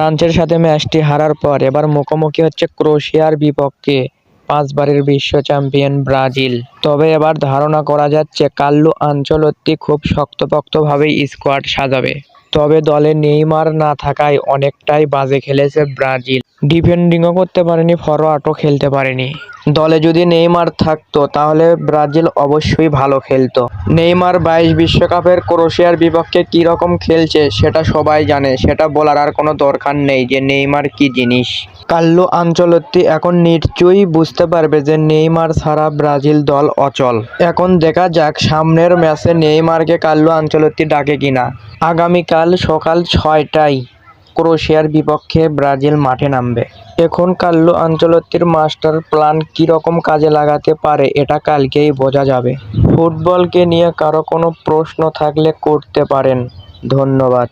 ফ্রান্সের সাথে ম্যাচটি হারার পর এবার মুখোমুখি হচ্ছে ক্রোয়েশিয়ার বিপক্ষে 5 বারের বিশ্ব চ্যাম্পিয়ন ব্রাজিল। তবে এবার ধারণা করা যাচ্ছে কার্লো আনচেলত্তি খুব শক্তপোক্তভাবেই স্কোয়াড সাজাবে। তবে দলে নেইমার না থাকায় অনেকটাই বাজে খেলেছে ব্রাজিল। ডিফেন্ডিংও করতে পারেনি, ফরওয়ার্ডও খেলতে পারেনি। দলে যদি নেইমার থাকতো তাহলে ব্রাজিল অবশ্যই ভালো খেলতো। নেইমার 22 বিশ্বকাপের ক্রোয়েশিয়ার বিপক্ষে কী রকম খেলছে সেটা সবাই জানে, সেটা বলার আর কোনো দরকার নেই যে নেইমার কী জিনিস। কার্লো আনচেলত্তি এখন নিশ্চয়ই বুঝতে পারবে যে নেইমার ছাড়া ব্রাজিল দল অচল। এখন দেখা যাক সামনের ম্যাচে নেইমারকে কার্লো আনচেলত্তি ডাকে কিনা। আগামীকাল সকাল 6টায় ক্রোয়েশিয়ার বিপক্ষে ব্রাজিল মাঠে নামবে। এখন কার্লো আনচেলত্তির মাস্টার প্ল্যান কীরকম কাজে লাগাতে পারে এটা কালকেই বোঝা যাবে। ফুটবলকে নিয়ে কারো কোনো প্রশ্ন থাকলে করতে পারেন। ধন্যবাদ।